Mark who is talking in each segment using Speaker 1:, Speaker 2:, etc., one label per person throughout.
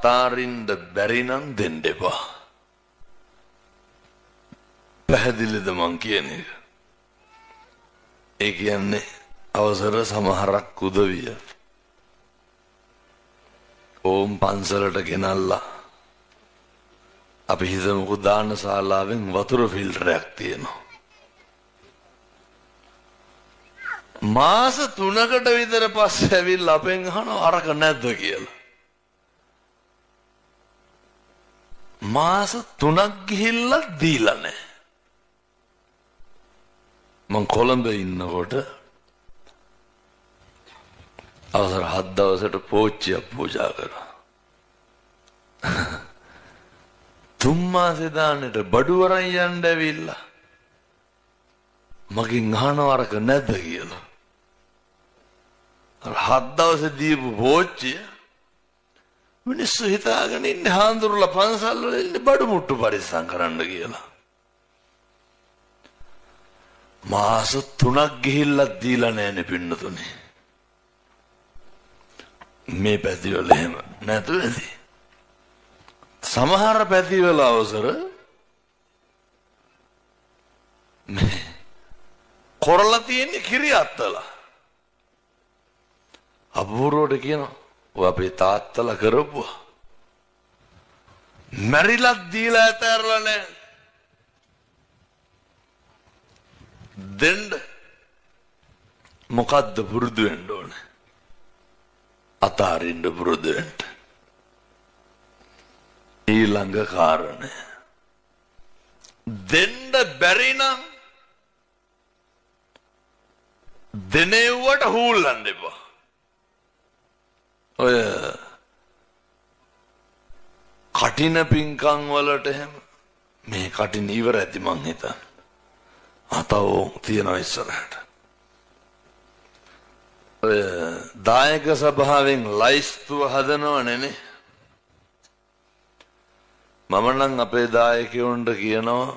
Speaker 1: අතාරින්න බැරි නම් දෙන්න එපා. පැහැදිලිද මං කියන එක? ඒ කියන්නේ අවසර සමහරක් උදවිය ඕම් පන්සලට ගෙනල්ලා අපි හිතමුකෝ දාන ශාලාවෙන් වතුර ෆිල්ටරයක් තියෙනවා. මාස 3කට විතර පස්සේ ඇවිල්ලා අපෙන් අහනවා අරක නැද්ද කියලා. මාස 3ක් ගිහිල්ලා දීලා නැහැ. මං කොළඹ ඉන්නකොට අවසර 7 දවසට පෝච්චියක් පූජා කරා. 3 මාසේ දාන්නට බඩුවරන් යන්න ඇවිල්ලා මගෙන් අහනවා අරක නැද්ද කියලා. 7 දවසේ දීපු පෝච්චිය මිනිස්සු හිතාගෙන ඉන්නේ හාඳුරුලා පන්සල් වල ඉන්නේ බඩු මුට්ටු පරිස්සම් කරන්න කියලා. මාස 3ක් ගිහිල්ලා දීලා නැහැනේ පින්නතුනේ. මේ පැතිවල එහෙම නැතුව ඇති. සමහර පැතිවල අවසර මේ කොරලා තියෙන්නේ කිරි අත්තලා. අපූර්වට කියනවා ඔය අපේ තාත්තලා කරපුවා. මැරිලක් දීලා ඇතැරලා නැහැ. දෙන්න මොකද්ද පුරුදු වෙන්න ඕනේ? අතාරින්න පුරුදු වෙන්න. ඊළඟ කාරණය දෙන්න බැරි නම් දෙනෙව්වට හූල්ලන්න එපා. ඔය කටින පින්කම් වලට එහෙම මේ කටින ඉවර ඇති මං හිතන්නේ. අතව තියනවා ඉස්සරහට. ඔය දායක සභාවෙන් ලයිස්තුව හදනවනේ නේ. මම නම් අපේ දායකයන්ට කියනවා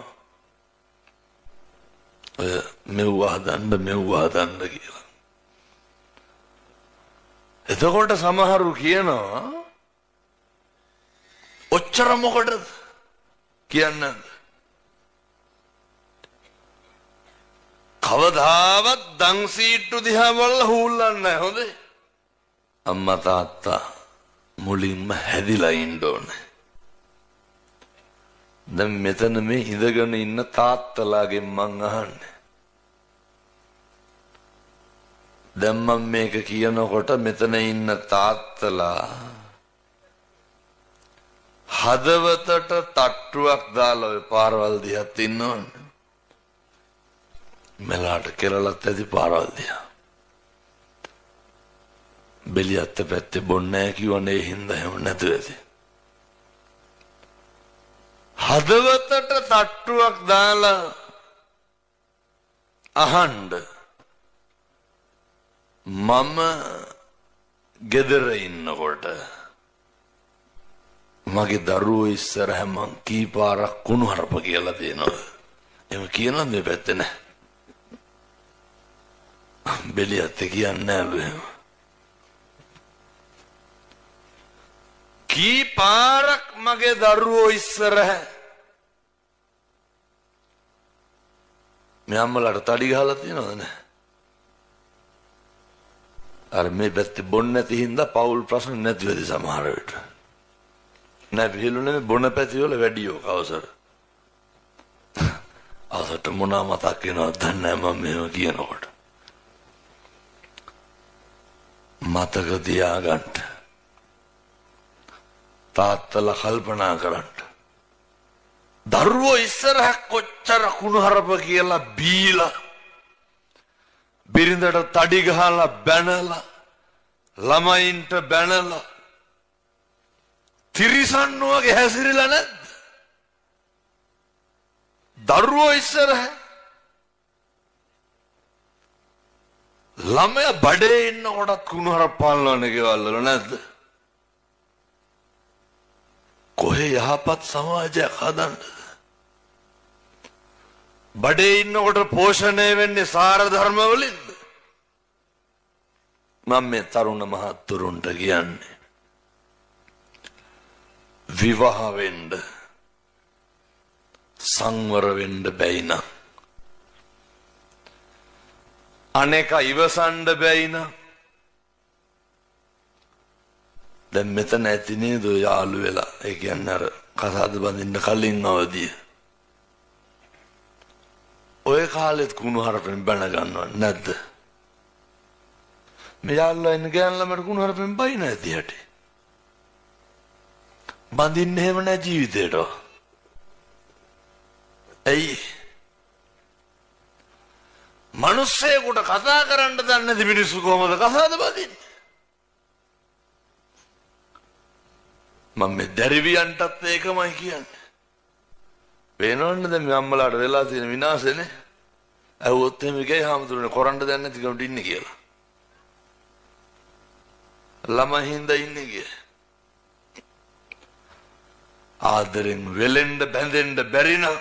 Speaker 1: ඔය මෙව්ව හදන්න කියලා. එතකොට සමහරු කියනවා ඔච්චර මොකටද කියන්නේ? කවදාවත් දන් සීට්ටු දිහා බලලා හූල්ලන්නේ නැහැ. හොඳේ. අම්මා තාත්තා මුලින්ම හැදිලා ඉන්න ඕනේ. දැන් මෙතන මේ ඉඳගෙන ඉන්න තාත්තලාගෙන් මං අහන්නේ. දැන් මම මේක කියනකොට මෙතන ඉන්න තාත්තලා හදවතට තට්ටුවක් දාලා ඔය පාරවල් දිහාත් ඉන්නවනේ. මෙලාට කෙරලත් ඇති පාරවල් දිහා. බෙලියත් පැත්තේ බොන්නේ නැහැ කිව්වනේ ඒ හින්දා එහෙම නැතුව ඇති. හදවතට තට්ටුවක් දාලා අහන්න මම ගෙදර ඉන්නකොට මගේ දරුවෝ ඉස්සරහ මං කී පාරක් කුණු හරප කියලා තියෙනවා. එහෙම කියනවද මේ පැත්තේ නැහැ. බෙලියත් කියන්නේ නැහැ. කී පාරක් මගේ දරුවෝ ඉස්සරහ මේ අම්මලාට තඩි ගහලා තියෙනවද නැහැ? අර මේ පැත්තේ බොන්න නැති හින්දා පෞල් ප්‍රශ්න නැති වෙදි සමහර විට. නෑ විහිළුනේ බොන පැති වල වැඩි යෝක අවසර. අවසරට මොනවා මතක් වෙනවද දන්නේ නැහැ මම මේව කියනකොට. මතක තියාගන්න. තාත්තලා කල්පනා කරන්න. දරුවෝ ඉස්සරහ කොච්චර කුණුහරුප කියලා බීලා බිරිඳට තඩි ගහලා බැනලා ළමයින්ට බැනලා තිරිසන් වගේ හැසිරෙලා නැද්ද? දරුවෝ ඉස්සරහ ළමයා බඩේ ඉන්නකොටත් කුණුහරුප පාලනවනේ ගෙවල් වල නැද්ද? කොහේ යහපත් සමාජයක් හදන්නද? බඩේ ඉන්නකොට පෝෂණය වෙන්නේ සාර ධර්ම වලින්ද? මම මේ තරුණ මහත්තුරුන්ට කියන්නේ විවාහ වෙන්න සංවර වෙන්න බැයි නම් අනේක ඉවසන්න බැයි නම් දැන් මෙතන ඇති නේද යාළු වෙලා ඒ කියන්නේ අර කසාද බඳින්න කලින් අවදිය ඔය කාලෙත් කුණු හරපෙන් බැන ගන්නව නැද්ද මේ යාළුවා ඉන්න ගෑනලා කුණු හරපෙන් බයි නැති හැටි බඳින්න එහෙම නැ ජීවිතේට ඇයි මිනිස්සෙකුට කතා කරන්න දන්නේ නැති මිනිස්සු කොහමද කසාද බඳින්නේ මම මේ දැරිවියන්ටත් ඒකමයි කියන්නේ වෙනවන්නේ දැන් මේ අම්මලාට වෙලා තියෙන විනාශනේ ඇහුවොත් එහෙම ගියේ හැමතුරුනේ කරන්න දැන් නැති කමට ඉන්නේ කියලා ළමයි හින්දා ඉන්නේ කිය ආදරෙන් වෙලෙන්න බැඳෙන්න බැරි නම්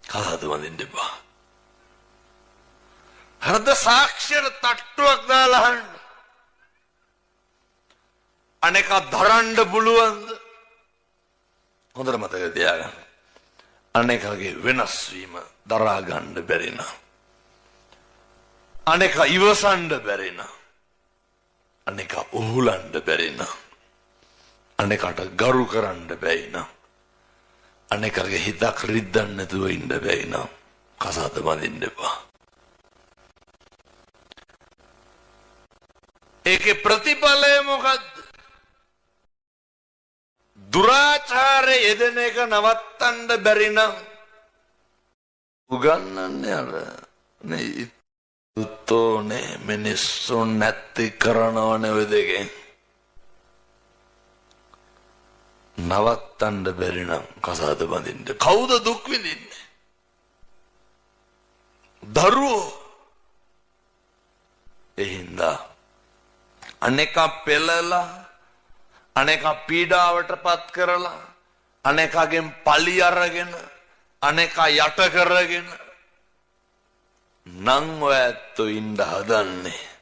Speaker 1: කසාද බඳින්න එපා හෘද සාක්ෂියට තට්ටුවක් දාලා අහන්න අනේක දරන්න පුළුවන්ද හොඳට මතක තියාගන්න අනේකගේ වෙනස් වීම දරා ගන්න බැරි නම් අනේක ඉවසන්න බැරි නම් අනේක උහුලන්න බැරි නම් අනේකට ගරු කරන්න බැයි නම් අනේකගේ හිතක් රිද්දන්න නැතුව ඉන්න බැයි නම් කසාද බඳින්න එපා ඒකේ ප්‍රතිඵලය මොකද්ද දුරාචාරයේ යෙදෙන එක නවත්තන්න බැරි නම් උගන්නන්නේ අර නේ උත්තෝනේ මිනිස්සුන් නැති කරනවනේ ඔය දෙකෙන් නවත්තන්න බැරි නම් කසාද බඳින්න කවුද දුක් විඳින්නේ දරුවෝ එහින්දා අනේක පෙළලා අනේක පීඩාවට පත් කරලා අනේකගෙන් පලි අරගෙන අනේක යට කරගෙන නං ඔයත් ඉන්න හදන්නේ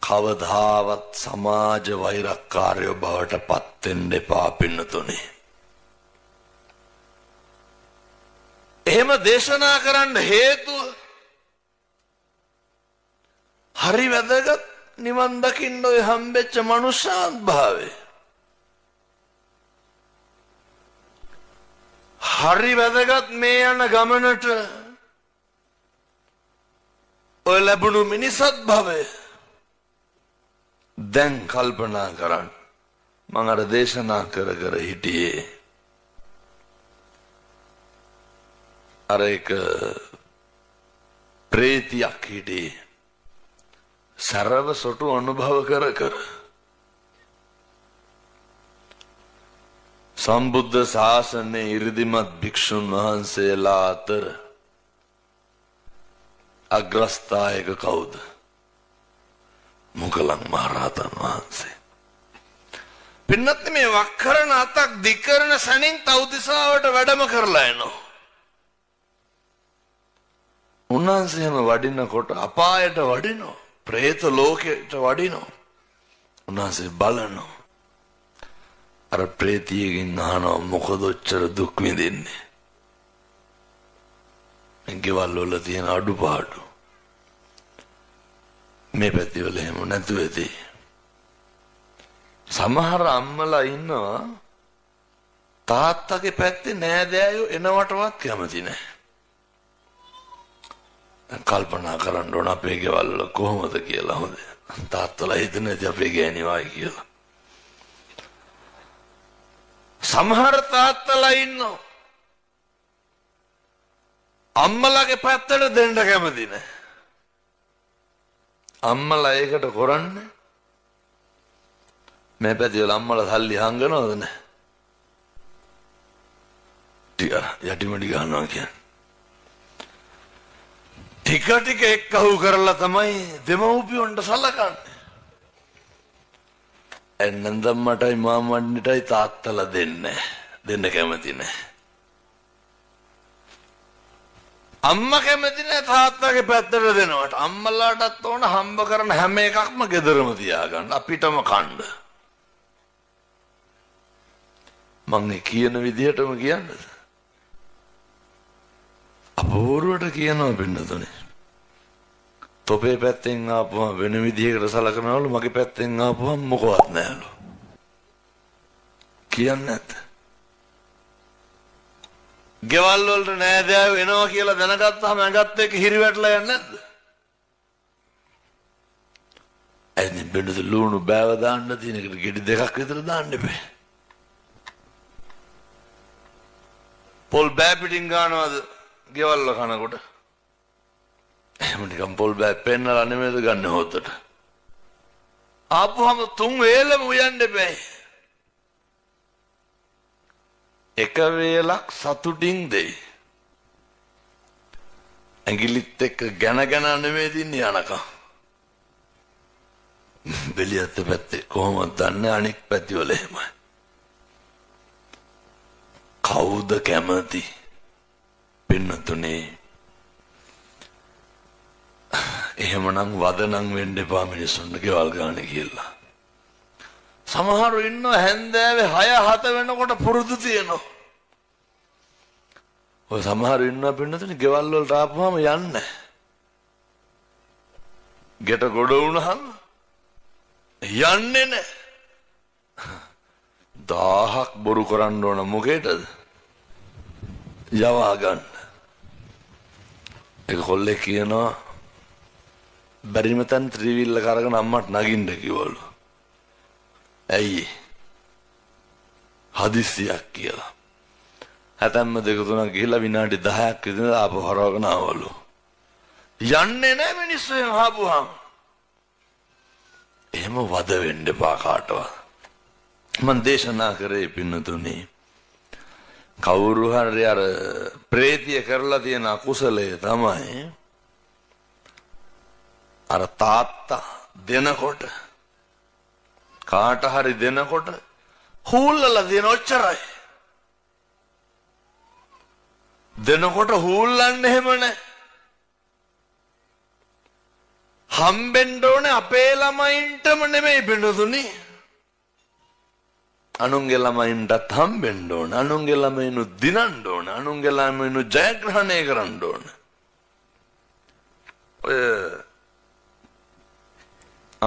Speaker 1: කවදාවත් සමාජ වෛරක්කාරයෝ බවට පත් වෙන්න එපා පින්නතුනේ එහෙම දේශනා කරන්න හේතුව හරි වැදගත් නිවන් දකින්න ඔය හම්බෙච්ච මනුෂ්‍යාත් භාවය හරි වැදගත් මේ යන ගමනට ඔය ලැබුණු මිනිසත් භවය දැන් කල්පනා කරන්න මම අර දේශනා කර හිටියේ අර එක ප්‍රේතියක් හිටියේ සරව සොටු අනුභව කර සම්බුද්ධ ශාසනයේ ඉරිදිමත් භික්ෂුන් වහන්සේලා අතර අග්‍රස්ථායක කවුද මොගලන් මහරහතන් වහන්සේ පින්නත් මේ වක්කරන අතක් දික් කරන සැනින් තව්තිසාවට වැඩම කරලා එනවා උන්වහන්සේම වඩිනකොට අපායට වඩිනවා ප්‍රේත ලෝකයට වඩිනවා උන්වහන්සේ බලනවා අර ප්‍රේතියකින් අහනවා මොකද ඔච්චර දුක් විඳින්නේ ගෙවල් වල තියෙන අඩුපාඩු මේ පැතිවල එහෙම නැතුව ඇති සමහර අම්මලා ඉන්නවා තාත්තගේ පැත්තේ නෑදෑයෝ එනවටවත් කැමති නැහැ කල්පනා කරන්න ඕන අපේ ගෙවල් වල කොහොමද කියලා හොඳ තාත්තලා හිතන්නේ නැති අපේ ගෑණිවායි කියලා සමහර තාත්තලා ඉන්නවා අම්මලාගේ පැත්තට දෙන්න කැමති නැහැ අම්මලා ඒකට කරන්නේ මේ පැතිවල අම්මලා සල්ලි හංගනවද නැහැ ටික යටිමඩි ගන්නවා කියන්නේ ටික ටික එක්කහුව කරලා තමයි දෙමව්පියන්ට සලකන්නේ එන්නන්දම්මටයි මාමණ්ඩටයි තාත්තලා දෙන්න කැමති නැහැ අම්මා කැමති නැහැ තාත්තගේ පැත්තට දෙනවට අම්මලාටත් ඕන හම්බ කරන හැම එකක්ම ගෙදරම තියාගන්න අපිටම කන්න මං කියන විදිහටම කියන්නද? අපෝරුවට කියනවා පින්නතුනේ. තොපේ පැත්තෙන් ආපුවම වෙන විදිහකට සලකනවලු, මගේ පැත්තෙන් ආපුවම මොකවත් නැහැලු. කියන්නේ නැද්ද? ගෙවල් වලට නෑදෑයෝ එනවා කියලා දැනගත්තාම ඇඟත් එක්ක හිරි වැටලා යන්නේ නැද්ද? එන්නේ බෙන්ද ලුණු බෑව දාන්න තියෙන එකට ගෙඩි දෙකක් විතර දාන්න එපා. පොල් බෑ පිටින් ගන්නවද ගෙවල් වල කනකොට? එහෙම නිකන් පොල් බෑ පෙන්නලා නෙමෙයිද ගන්න හොතට. ආපුවම තුන් වේලම උයන්න එපා. එක වේලක් සතුටින් දෙයි. ඇඟිලිත් එක්ක ගැන නෙමෙයි දින්නේ යනකම්. බෙලියත් පැත්තේ කොහොමද දන්නේ අනෙක් පැති වල එහෙමයි. කවුද කැමති පින්නතුනේ? එහෙමනම් වදනම් වෙන්න එපා මිනිස්සුන්ට ගෙවල් ගන්න කියලා. සමහරු ඉන්නවා හැන්දෑවේ 6-7 වෙනකොට පුරුදු තියෙනවා. ඔය සමහරු ඉන්නවා පින්නතුනේ ගෙවල් වලට ආපුවම යන්නේ. ගෙට ගොඩ වුණාම යන්නේ නැහැ. 1000ක් බොරු කරන්න ඕන මොකේද? යවා ගන්න. ඒක කොල්ලේ කියනවා බැරිම තන් ත්‍රිවිල්ල කරගෙන අම්මට නගින්න කිව්වලු. ඇයි? හදිස්සියක් කියලා. හැතැම්ම 2-3ක් ගිහිල්ලා විනාඩි 10ක් විතර ආපහු හරවගෙන ආවලු. යන්නේ නැහැ මිනිස්සු එහෙම ආපුවාම. එහෙම වද වෙන්න එපා කාටවත්. මම දේශනා කරේ පින්නතුනේ කවුරු හරි අර ප්‍රේතිය කරලා තියෙන අකුසලය තමයි අර තාත්තා දෙනකොට කාට හරි දෙනකොට හූල්ලලා දෙන ඔච්චරයි. දෙනකොට හූල්ලන්නේ එහෙම නැහැ. හම්බෙන්න ඕනේ අපේ ළමයින්ටම නෙමෙයි පින්නතුනේ. අනුන්ගේ ළමයින්ටත් හම්බෙන්න ඕන. අනුන්ගේ ළමයිනු දිනන්න ඕන. අනුන්ගේ ළමයිනු ජයග්‍රහණය කරන්න ඕන. ඔය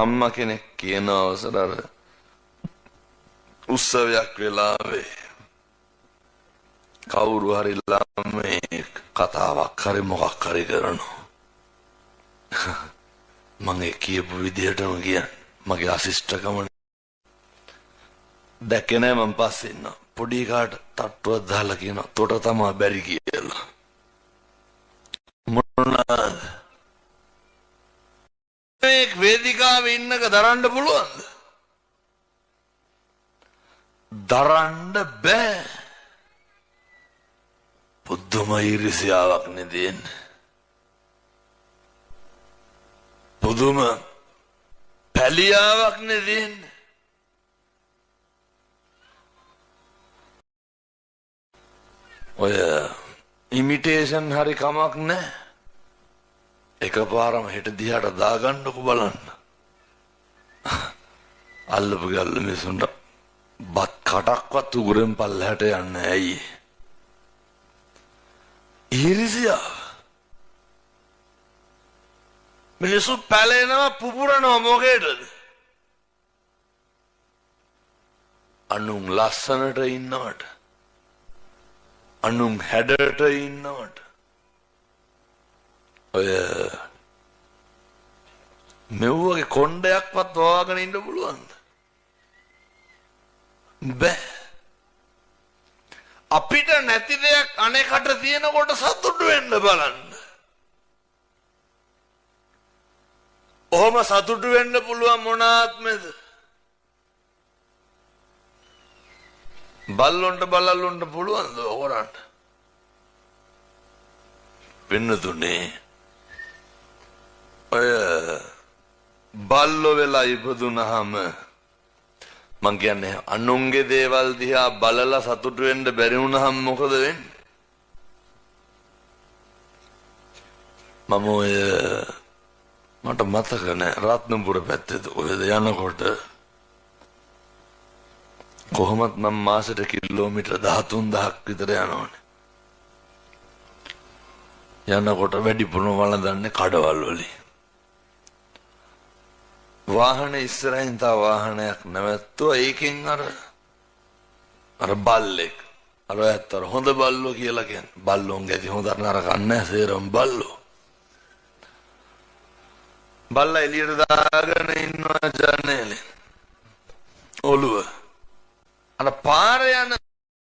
Speaker 1: අම්මා කෙනෙක් කියන අවසර උත්සවයක් වෙලාවේ කවුරු හරි ළමයි කතාවක් හරි මොකක් හරි කරනවා. මම කියපු විදිහටම කියන්නේ මගේ අසිස්ටකම දැක්කේ නෑ. මම පස්සේ ඉන්නවා පොඩි කාට තට්ටුවක් දාලා කියනවා තොට තමයි බැරි කියලා. මොනවාද මේ වේදිකාවේ ඉන්නක දරන්න පුළුවන්ද? දරන්න බෑ. පුදුම ඊර්ෂ්‍යාවක් නෙදෙන්න. පුදුම පැලියාවක් නෙදෙන්න. ඔය ඉමිටේෂන් හරි කමක් නැහැ. එකපාරම හෙට දිහාට දාගන්නකො බලන්න. අල්ලපු ගල්ල මිසුන්ට බත් කටක්වත් උගුරෙන් පල්ලහැට යන්නේ ඇයි? ඊර්ෂ්‍යාව. මිනිස්සු පැලෙනවා පුපුරනවා මොකේද? අනුන් ලස්සනට ඉන්නවට, අනුන් හැඩට ඉන්නවට. ඔය මෙව්වගේ කොණ්ඩයක්වත් වවාගෙන ඉන්න පුළුවන්ද? බෑ. අපිට නැති දෙයක් අනෙකට තියෙනකොට සතුටු වෙන්න බලන්න. ඔහොම සතුටු වෙන්න පුළුවන් මොන ආත්මෙද? බල්ලොන්ට බලල්ලොන්ට පුළුවන්ද ඔරන්ට? පින්නතුනේ ඔය බල්ලෝ වෙලා ඉපදුනහම මං කියන්නේ අනුන්ගේ දේවල් දිහා බලලා සතුටු වෙන්න බැරි වුණහම මොකද වෙන්නේ? මම ඔය මට මතක නෑ රත්නපුර පැත්තේ ඔයද යනකොට කොහොමත් මම මාසෙට කිලෝමීටර් 13000ක් විතර යනවනේ. යනකොට වැඩිපුරම වළඳන්නේ කඩවල් වලින්. වාහනේ ඉස්සරහින් තව වාහනයක් නැවැත්තුවා. ඒකෙන් අර බල්ලෙක් අර ඇත්තට හොඳ බල්ලෝ කියලා කියන්නේ. බල්ලෝන්ගේ ඇති හොඳ නරක නැහැ සේරම බල්ලෝ. බල්ලා එළියට දාගෙන ඉන්නවා ජනේලෙන්. ඔළුව අර පාරේ යන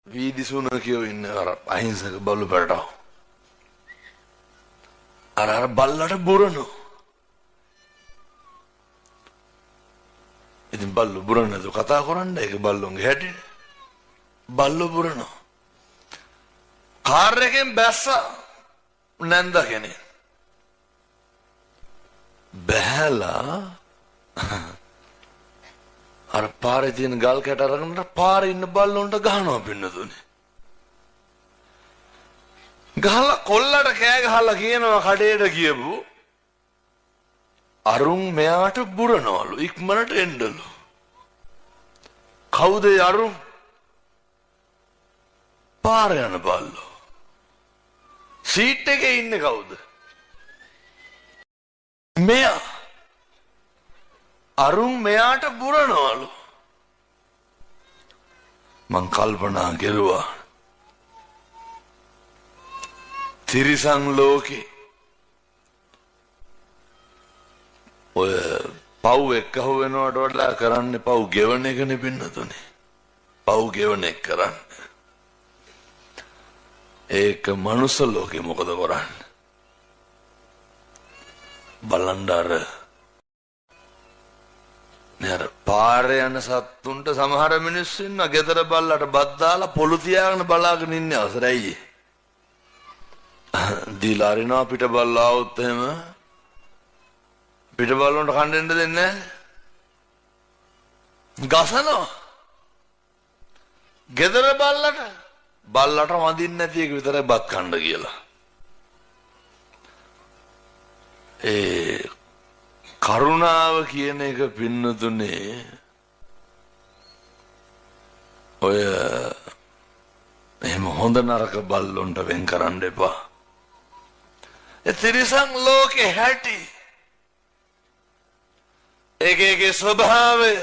Speaker 1: වීදි සුනකියෝ ඉන්න අර අහිංසක බල්ලු පැටව. අර බල්ලට බුරනෝ. ඉතින් බල්ලු බුරන්නද කතා කරන්නේ? ඒක බල්ලුන්ගේ හැටි. බල්ලු බුරනෝ. කාර් එකෙන් බැස්ස නැන්ද කෙනෙක්. බැහැලා අර පාරේ තියෙන ගල් කැට අරගෙන පාරේ ඉන්න බල්ලොන්ට ගහනවා පින්නතුනේ. ගහලා කොල්ලට කෑ ගහලා කියනවා කඩේට ගියපු අරුන් මෙයාට බුරනවලු ඉක්මනට එන්නලු. කවුද අරුන්? පාර යන බල්ලෝ. සීට් එකේ ඉන්නේ කවුද? මෙයා. අරුන් මෙයාට බුරනවලු. මං කල්පනා කෙරුවා තිරිසන් ලෝකේ ඔය පව් එක්කහුව වෙනවට වඩා කරන්නේ පව් ගෙවන එකනේ පින්නතුනේ. පව් ගෙවන එක කරන්නේ. ඒක මනුස්ස ලෝකේ මොකද කරන්නේ? බලන්ඩාර නේර පාරේ යන සත්තුන්ට සමහර මිනිස්සු ඉන්නවා ගෙදර බල්ලට බත් දාලා පොළු තියාගෙන බලාගෙන ඉන්නේ අවසරයි. දීලා අරිනවා පිට බල්ලා આવුත් එහෙම පිට බල්ලොන්ට කන්න දෙන්නේ නැහැ. ගසනවා. ගෙදර බල්ලට වඳින්න නැති එක විතරයි බත් කන්න කියලා. ඒ කරුණාව කියන එක පින්නතුනේ ඔය එහෙම හොඳ නරක බල්ලොන්ට වෙන් කරන්න එපා. ඒ තිරිසන් ලෝකේ හැටි ඒකේ ස්වභාවය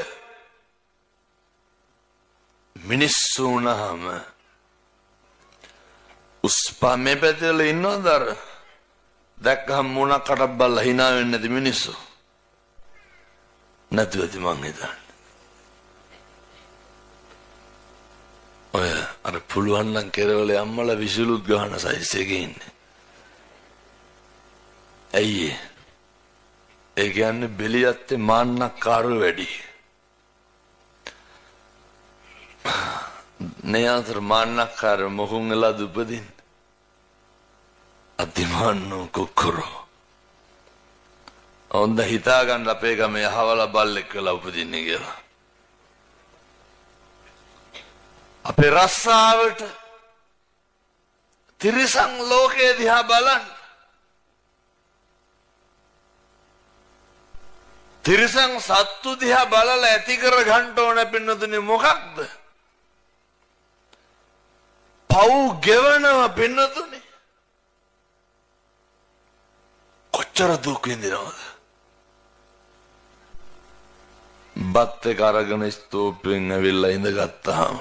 Speaker 1: මිනිස්සු වුණාම උස්පා මේ පැත්තේ ඉන්නවද අර දැක්කම මොනකට බල්ලා hina වෙන්නේ නැති මිනිස්සු නැතුවද මං හිතන්නේ. ඔය අර පුළුවන් නම් කෙරවල අම්මලා විසිලුත් ගහන සයිස් එකේ ඉන්නේ. ඇයි ඒ කියන්නේ බෙලියත්තේ මාන්නක්කාරව වැඩි. නේ අතර මාන්නක්කාර මොහුන් එලා දුපදින් අතිමාන්නෝ කුකුරෝ. ඔන්න හිතා ගන්න අපේ ගමේ අහවල බල්ලෙක් වෙලා උපදින්නේ කියලා. අපේ රස්සාවට තිරිසන් ලෝකයේ දිහා බලන්න. තිරිසන් සත්තු දිහා බලලා ඇති කර ගන්න ඕන පින්නතුනේ මොකක්ද? පව් ගෙවනව පින්නතුනේ. කොච්චර දුක් විඳිනවද? බත් එක අරගෙන ස්තූපයෙන් ඇවිල්ලා ඉඳගත්තාම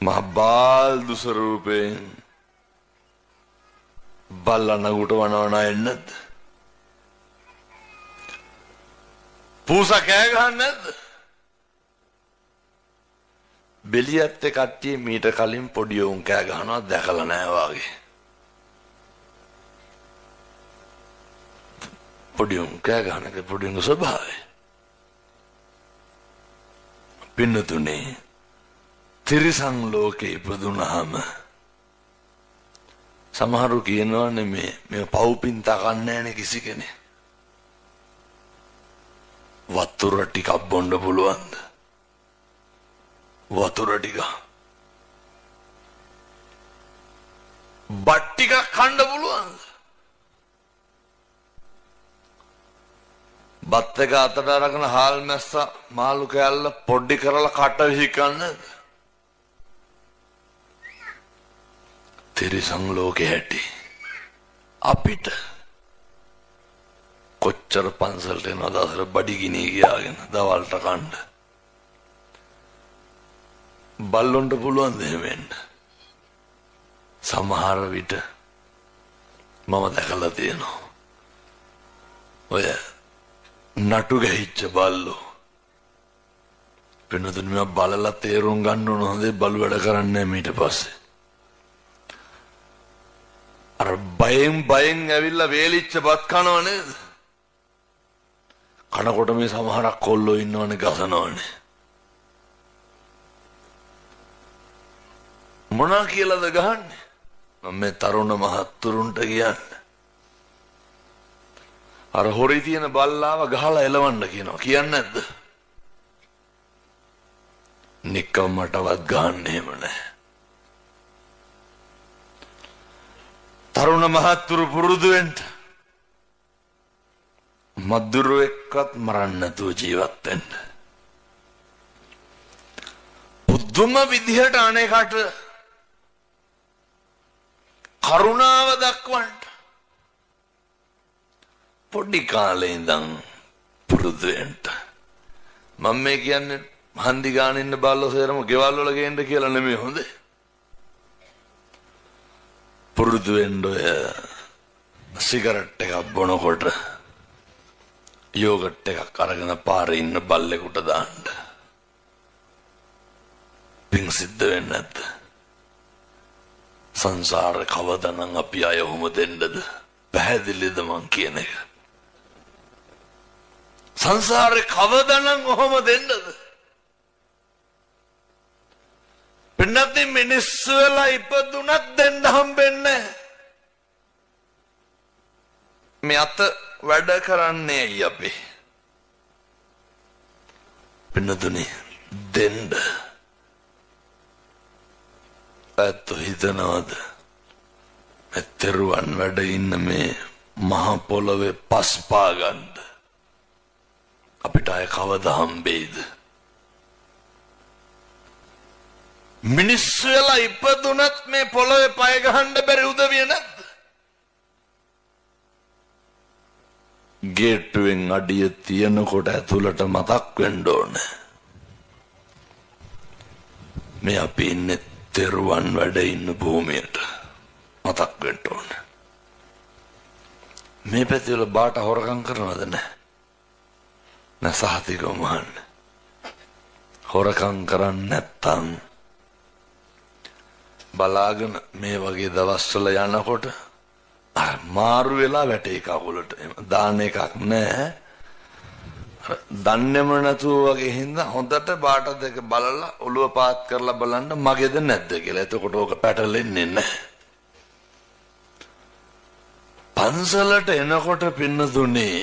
Speaker 1: මහ බාල්දු ස්වරූපයෙන් බල්ලා නගුට වනවන එන්නද? පූසා කෑ ගහන්නේ නැද්ද? බෙලියත් කට්ටිය මීට කලින් පොඩි උන් කෑ ගහනවා දැකලා නැහැ වාගේ. පොඩි උන් කෑ ගහන එක පොඩි උන්ගේ ස්වභාවය. පින්නතුනේ තිරිසන් ලෝකේ ඉපදුනහම සමහරු කියනවානේ මේ පව්පින් තකන්නේ නැනේ කිසි කෙනෙක්. වතුර ටිකක් බොන්න පුළුවන්ද? වතුර ටික. බත් ටිකක් කන්න පුළුවන්ද? බත් එක අතට අරගෙන හාල් මැස්ස මාළු කෑල්ල පොඩි කරලා කට විසිකන්නේ. තිරිසන් ලෝකේ හැටි අපිට කොච්චර පන්සලට එනවද අසර බඩගිනි ගියාගෙන දවල්ට කන්න. බල්ලොන්ට පුළුවන් දෙහෙම එන්න. සමහර විට මම දැකලා තියෙනවා ඔය නටු ගහිච්ච බල්ලෝ. වෙනතුන් මේ බලලා තේරුම් ගන්න ඕන හොඳේ බලු වැඩ කරන්නේ ඊට පස්සේ. අර බයෙන් ඇවිල්ලා වේලිච්ච බත් කනව නේද? කනකොට මේ සමහරක් කොල්ලෝ ඉන්නවනේ ගසනවනේ. මොනා කියලාද ගහන්නේ? මම මේ තරුණ මහත්තුරුන්ට කියන්නේ. අර හොරි තියෙන බල්ලාව ගහලා එලවන්න කියනවා. කියන්නේ නැද්ද? නිකම්මටවත් ගහන්නේ එහෙම නැහැ. තරුණ මහත්තුරු පුරුදු වෙන්න. මදුරු එක්කත් මරන්න නැතුව ජීවත් වෙන්න. පුදුම විදිහට අනේකට කරුණාව දක්වන්න පොඩි කාලේ ඉඳන් පුරුදු වෙන්න. මම මේ කියන්නේ හන්දි ගාන ඉන්න බල්ලෝ සේරම ගෙවල් වල ගේන්න කියලා නෙමෙයි හොඳේ. පුරුදු වෙන්න ඔය සිගරට් එකක් බොනකොට යෝගට් එකක් අරගෙන පාරේ ඉන්න බල්ලෙකුට දාන්න. පිං සිද්ධ වෙන්නේ නැද්ද? සංසාරේ කවදානම් අපි අය ඔහොම දෙන්නද? පැහැදිලිද මං කියන එක? සංසාරේ කවදානම් ඔහොම දෙන්නද? පින්නත් මිනිස්සු වෙලා ඉපදුනත් දෙන්න හම්බෙන්නේ මේ අත වැඩ කරන්නේ ඇයි අපි? පින්නතුනි දෙන්න ඇත්ත හිතනවද මෙතරුවන් වැඩ ඉන්න මේ මහ පොළවේ පස් පා ගන්න අපිට අය කවදා හම්බෙයිද? මිනිස්සු වෙලා ඉපදුනත් මේ පොළවේ පය ගහන්න බැරි උදවිය නැද්ද? ගේට්ටුවෙන් අඩිය තියනකොට ඇතුළට මතක් වෙන්න ඕනේ මේ අපි ඉන්නේ තෙරුවන් වැඩ ඉන්න භූමියට. මතක් වෙන්න ඕනේ. මේ පැතිවල බාට හොරකම් කරනවද නැහැ? නැසහතිකව මහන්න. හොරකම් කරන්නේ නැත්තම් බලාගෙන මේ වගේ දවස්වල යනකොට අර මාරු වෙලා වැටේ කකුලට දාන එකක් නැහැ. දන්නේම නැතුව වගේ හින්දා හොඳට බාට දෙක බලලා ඔළුව පාත් කරලා බලන්න මගේද නැද්ද කියලා. එතකොට ඕක පැටලෙන්නේ නැහැ. පන්සලට එනකොට පින්නතුනේ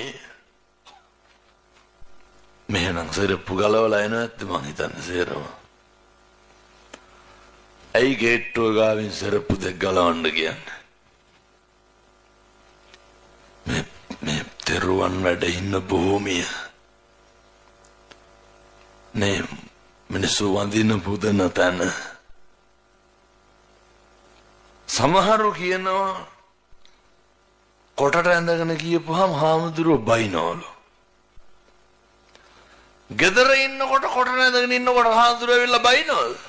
Speaker 1: මෙහෙනම් සෙරප්පු ගලවලා එන නැත්නම් මං හිතන්නේ සේරම. ඇයි ගේට්ටුව ගාවින් සෙරප්පු දෙක ගලවන්න කියන්නේ? මේ තෙරුවන් වැඩ ඉන්න භූමිය නේ මිනිස්සු වඳින පුදන තැන. සමහරු කියනවා කොටට ඇඳගෙන කියපුවාම හාමුදුරුවෝ බයිනවලු. ගෙදර ඉන්නකොට කොටට ඇඳගෙන ඉන්නකොට හාමුදුරුවෝ ඇවිල්ලා බයිනවලු.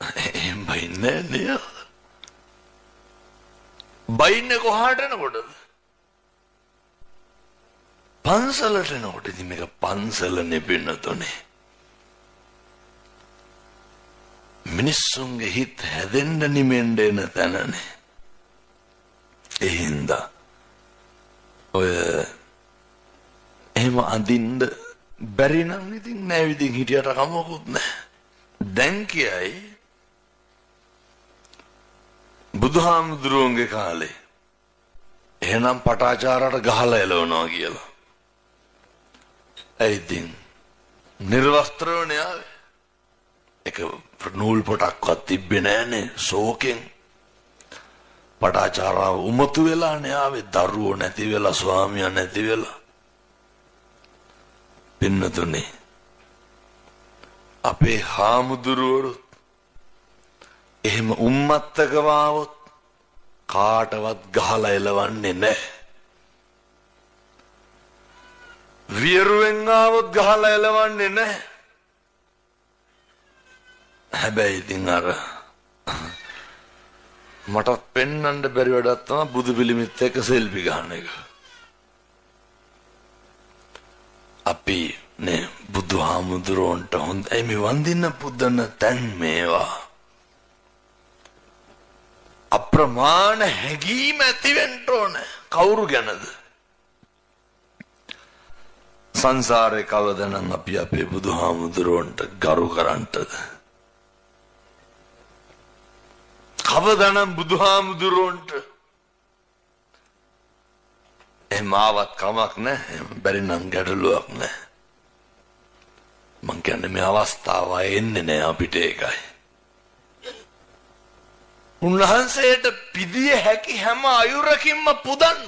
Speaker 1: එහෙම බයින්නේ නෑ. බයින්නේ කොහාට එනකොටද? පන්සලට එනකොට. ඉතින් මේක පන්සල නෙපින්නතුනේ. මිනිස්සුන්ගේ හිත හැදෙන්න නිමෙන්න එන තැනනේ. ඒ හින්දා ඔය එහෙම අඳින්න බැරි නම් ඉතින් නෑ විදිහින් හිටියට කමකුත් නෑ. දැන් කියයි බුදුහාමුදුරුවන්ගේ කාලේ එහෙනම් පටාචාරට ගහලා එලවනවා කියලා. ඒ ඉතින් නිර්වස්ත්‍රවනේ ආවේ. ඒක නූල් පොටක්වත් තිබ්බේ නෑනේ ශෝකෙන්. පටාචාරාව උමතු වෙලානේ ආවේ දරුවෝ නැති වෙලා ස්වාමියා නැති වෙලා පින්නතුනේ අපේ හාමුදුරුවෝ එහෙම උම්මත්තකව ආවොත් කාටවත් ගහලා එලවන්නේ නැහැ. විරුවෙන් ආවොත් ගහලා එලවන්නේ නැහැ. හැබැයි ඉතින් අර මටත් පෙන්වන්න බැරි වැඩක් තමයි බුදු පිළිමෙත් එක්ක සෙල්ෆි ගන්න එක. අපි නේ බුදුහාමුදුරන්ට හොඳයි මේ වන්දින්න පුදන තැන් මේවා. අප්‍රමාණ හැඟීම ඇති වෙන්න ඕන. කවුරු ගැනද? සංසාරේ කවදනම් අපි අපේ බුදුහාමුදුරන්ට ගරු කරන්නද? කවදනම් බුදුහාමුදුරන්ට එමාවත් කමක් නැහැ. බැරි නම් ගැටලුවක් නැහැ. මං කියන්නේ මේ අවස්ථාව එන්නේ නැහැ අපිට ඒකයි. උන්වහන්සේට පිදිය හැකි හැම අයුරකින්ම පුදන්න.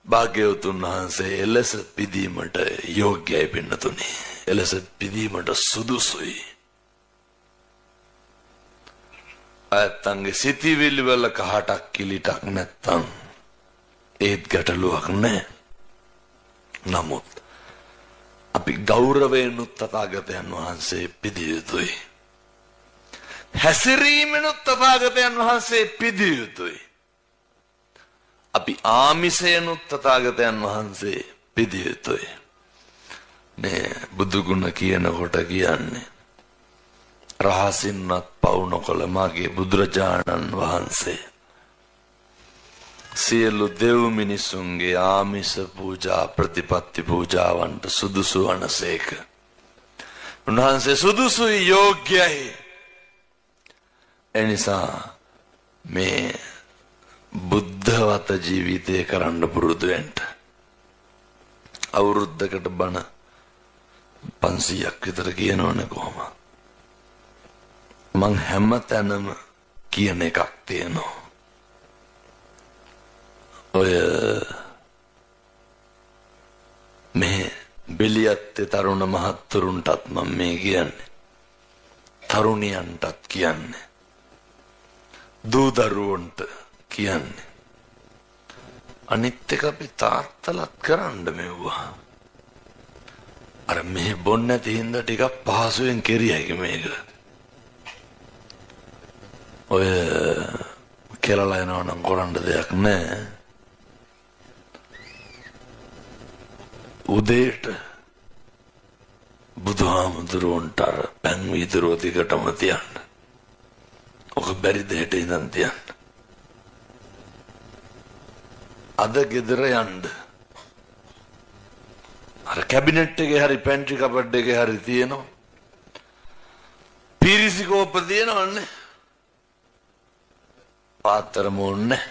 Speaker 1: භාග්‍යවතුන් වහන්සේ එලෙස පිදීමට යෝග්‍යයි පින්නතුනි. එලෙස පිදීමට සුදුසුයි. අයත්තන්ගේ සිතිවිලි වල කහටක් කිලිටක් නැත්තම් ඒත් ගැටලුවක් නැහැ. නමුත් අපි ගෞරවයෙන් තථාගතයන් වහන්සේ පිදිය යුතුයි. හැසිරීමෙනුත් තථාගතයන් වහන්සේ පිදිය යුතුයි. අපි ආමිසයනුත් තථාගතයන් වහන්සේ පිදිය යුතුයි. නේ බුදු ගුණ කියනකොට කියන්නේ රහසින්වත් පවු නොකළ මගේ බුදුරජාණන් වහන්සේ සියලු දෙව් මිනිසුන්ගේ ආමිස පූජා ප්‍රතිපත්ති පූජාවන්ට සුදුසු වනසේක. උන්වහන්සේ සුදුසුයි යෝග්‍යයි. එනිසා මේ බුද්ධවත ජීවිතය කරන්න පුරුදු වෙන්න. අවුරුද්දකට බණ 500ක් විතර කියනවනේ කොහොම. මං හැම තැනම කියන එකක් තියෙනවා. ඔය මේ බෙලියත්තේ තරුණ මහත්තුරුන්ටත් මම මේ කියන්නේ. තරුණියන්ටත් කියන්නේ. දූ දරුවන්ට කියන්නේ. අනිත් එක අපි තාත්තලත් කරන්න මෙව්වා. අර මේ බොන්න නැති හින්දා ටිකක් පහසුවෙන් කෙරියයි මේක. ඔය කෙලලා යනවා නම් කරන්න දෙයක් නැහැ. උදේට බුදුහාමුදුරුවන්ට අර පැන් වීදුරුව දිගටම තියන්න. ඔක බැරි දෙයට ඉඳන් තියන්න. අද ගෙදර යන්න. අර කැබිනට් එකේ හරි පැන්ට්‍රි කපඩ් එකේ හරි තියෙනවා. පිරිසි කෝප්ප තියෙනවන්නේ. පාත්තර මොන්නේ.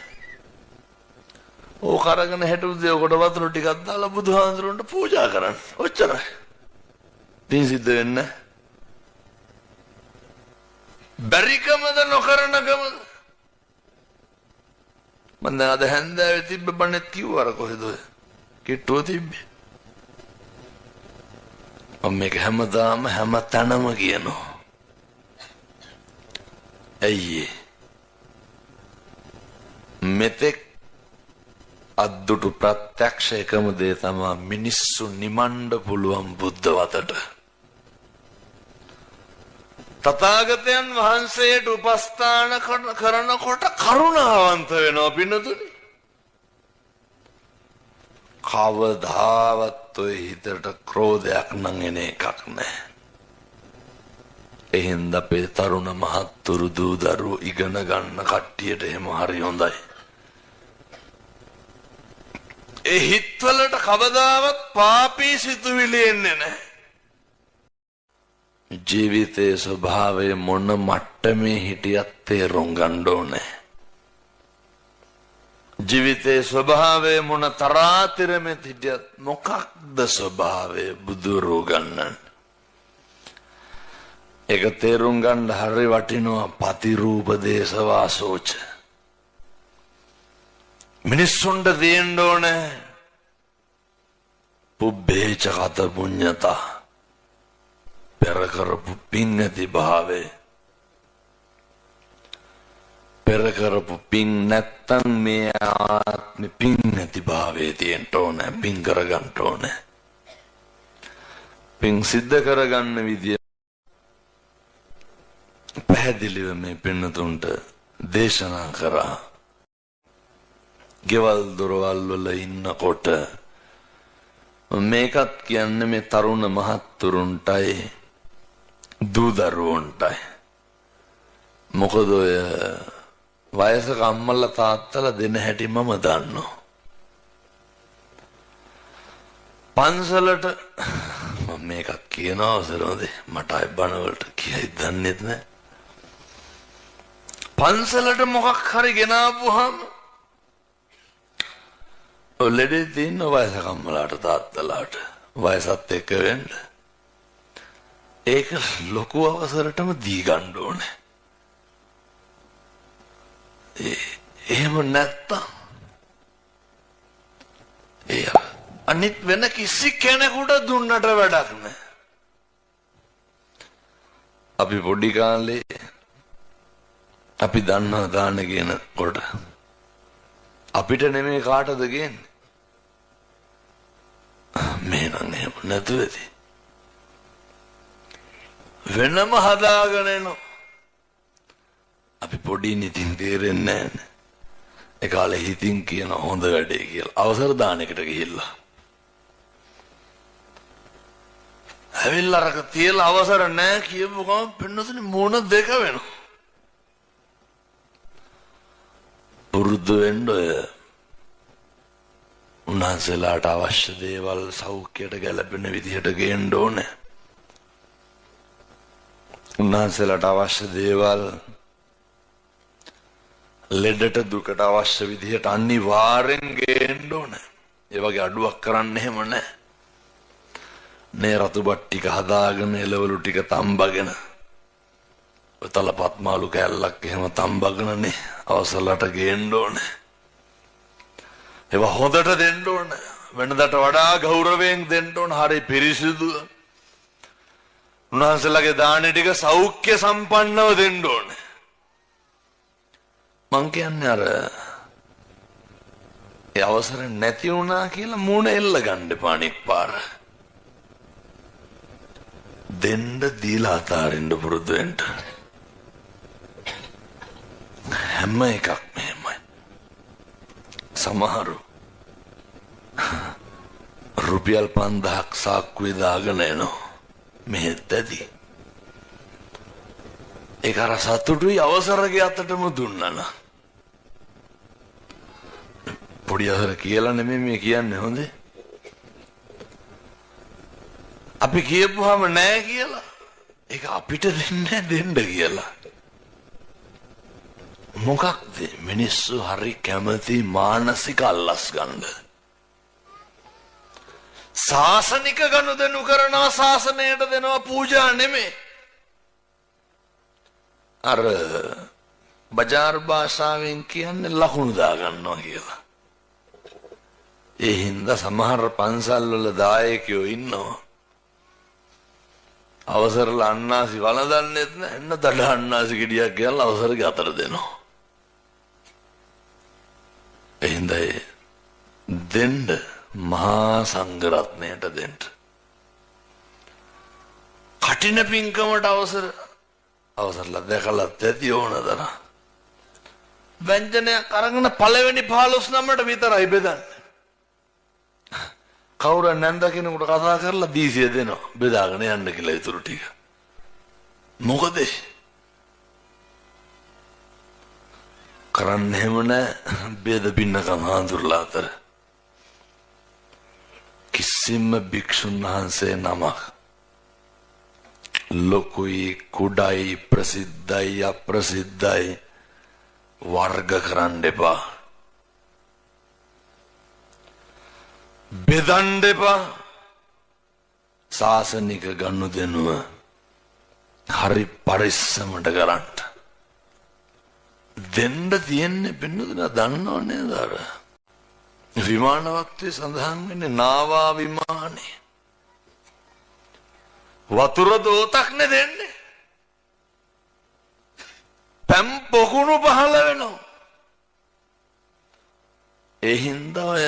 Speaker 1: ඕක අරගෙන හෙට උදේ ඔකට වතුර ටිකක් දාලා බුදුහාමුදුරන්ට පූජා කරන්න. ඔච්චරයි. පින් සිද්ධ වෙන්නේ. බැරිකමද නොකරනකමද? මම දැන් අද හැන්දෑවේ තිබ්බ බණෙත් කිව්වා අර කොහෙද ඔය කිට්ටුව තිබ්බේ. මම මේක හැමදාම හැම තැනම කියනවා. ඇයි මෙතෙක් අද්දුටු ප්‍රත්‍යක්ෂ එකම දේ තමයි මිනිස්සු නිමණ්ඩ පුළුවන් බුද්ධ වතට. තථාගතයන් වහන්සේට උපස්ථාන කරනකොට කරුණාවන්ත වෙනවා පින්නතුනි. කවදාවත් ඔය හිතට ක්‍රෝධයක් නම් එන එකක් නැහැ. එහෙනම් අපේ තරුණ මහත්තුරු දූ දරුවෝ ඉගෙන ගන්න කට්ටියට එහෙම හරි හොඳයි. ඒ හිත්වලට කවදාවත් පාපී සිතුවිලි එන්නේ නැහැ. ජීවිතයේ ස්වභාවය මොන මට්ටමේ හිටියත් තේරුම් ගන්න ඕනේ. ජීවිතයේ ස්වභාවය මොන තරාතිරමේ හිටියත් මොකක්ද ස්වභාවය බුදුරෝ ගන්නන්. ඒක තේරුම් ගන්න හරි වටිනවා පතිරූප දේශවාසෝච. මිනිස්සුන්ට දෙන්න ඕනේ පුබ්බේච කත පුඤ්ඤතා පෙර කරපු පින් නැති භාවේ. පෙර කරපු පින් නැත්තම් මේ ආත්මෙ පින් නැති භාවයේ තියෙන්න ඕනේ. පින් කරගන්න ඕනේ. පින් සිද්ධ කරගන්න විදිය පැහැදිලිව මේ පින්නතුන්ට දේශනා කරා. ගෙවල් දොරවල් වල ඉන්නකොට මේකත් කියන්නේ මේ තරුණ මහත්තුරුන්ටයි දූ දරුවන්ටයි. මොකද ඔය වයසක අම්මලා තාත්තලා දෙන හැටි මම දන්නවා. පන්සලට මම මේකක් කියන අවසරෝද මට අය බණවලට කියයි දන්නෙත් නෑ. පන්සලට මොකක් හරි ගෙනාවුවාම ඔලෙඩේ තියෙන වයසක අම්මලාට තාත්තලාට වයසත් එක්ක වෙන්න ඒක ලොකු අවසරටම දී ගන්න ඕනේ. එහෙම නැත්තම් අනිත් වෙන කිසි කෙනෙකුට දුන්නට වැඩක් නෑ. අපි පොඩි කාලේ අපි දන්නවා දාන කියන කොට අපිට නෙමෙයි කාටද කියන්නේ. මේ නම් එහෙම නැතුව ඇති. වෙනම හදාගෙන එනවා. අපි පොඩි නිතින් තේරෙන්නේ නැහැ. ඒ කාලේ හිතින් කියන හොඳ වැඩේ කියලා අවසර දානයකට ගිහිල්ලා. ඇවිල්ලා අරක තියලා අවසර නැහැ කියපු ගමන් පින්නතුනි මොන දෙක වෙනවා. පුරුදු වෙන්න උන්වහන්සේලාට අවශ්‍ය දේවල් සෞඛ්‍යයට ගැලපෙන විදිහට ගේන්න ඕනේ. උන්වහන්සේලාට අවශ්‍ය දේවල් ලෙඩට දුකට අවශ්‍ය විදිහට අනිවාර්යෙන් ගේන්න ඕනේ. ඒ වගේ අඩුවක් කරන්න එහෙම නැහැ. මේ රතුබත් ටික හදාගෙන එළවලු ටික තම්බගෙන තලපත් මාළු කෑල්ලක් එහෙම තම්බගෙනනේ අවසලට ගේන්න ඕනේ. ඒවා හොඳට දෙන්න ඕනේ. වෙනදට වඩා ගෞරවයෙන් දෙන්න ඕනේ. හරි පිරිසිදු. උන්වහන්සේලාගේ දාන ටික සෞඛ්‍ය සම්පන්නව දෙන්න ඕනේ. මං කියන්නේ අර ඒ අවසර නැති වුණා කියලා මූණ එල්ල ගන්න එපා අනික් පාර. දෙන්න දීලා අතාරින්න පුරුදු වෙන්න. හැම එකක් මෙහෙමයි. සමහරු රුපියල් 5000ක් සාක්කුවේ දාගෙන එනවා. මෙහෙත් ඇති. ඒක අර සතුටුයි අවසරගේ අතටම දුන්නා නම්. පොඩි අහර කියලා නෙමෙයි මේ කියන්නේ හොඳේ. අපි කියපුවාම නෑ කියලා ඒක අපිට දෙන්නේ දෙන්න කියලා. මොකක්ද මිනිස්සු හරි කැමති මානසික අල්ලස් ගන්න. ශාසනික ගනුදෙනු කරනවා ශාසනයට දෙනවා පූජා නෙමෙයි. අර බජාර් භාෂාවෙන් කියන්නේ ලකුණු දා ගන්නවා කියලා. ඒ හින්දා සමහර පන්සල් වල දායකයෝ ඉන්නවා. අවසරල අන්නාසි වළඳන්නෙත් නැහැ. එන්න දඩ අන්නාසි ගෙඩියක් ගියලා අවසරගේ අතට දෙනවා. ඒ හින්දා දෙන්න මහා සංඝරත්නයට දෙන්න. කටින පින්කමට අවසරලා දැකලත් ඇති ඕනදර. ව්‍යංජනයක් අරගෙන පළවෙනි 15 නමට විතරයි බෙදන්නේ. කවුරු නැන්ද කෙනෙකුට කතා කරලා දීසිය දෙනවා බෙදාගෙන යන්න කියලා ඉතුරු ටික. මොකද කරන්නේ එහෙම නැහැ. බෙද පින්නකම් හාඳුරලා අතර කිසිම භික්ෂුන් වහන්සේ නමක් ලොකුයි කුඩයි ප්‍රසිද්ධයි අප්‍රසිද්ධයි වර්ග කරන්න එපා. බෙදන්න එපා. ශාසනික ගනුදෙනුව හරි පරිස්සමට කරන්න. දෙන්න තියෙන්නේ පින්නතුනා දන්නව නේද අර විමාන වක්තේ සඳහන් වෙන්නේ නාවා විමානේ. වතුර දෝතක් නේ දෙන්නේ. පැම් පොකුණු පහළ වෙනවා. ඒ හින්දා ඔය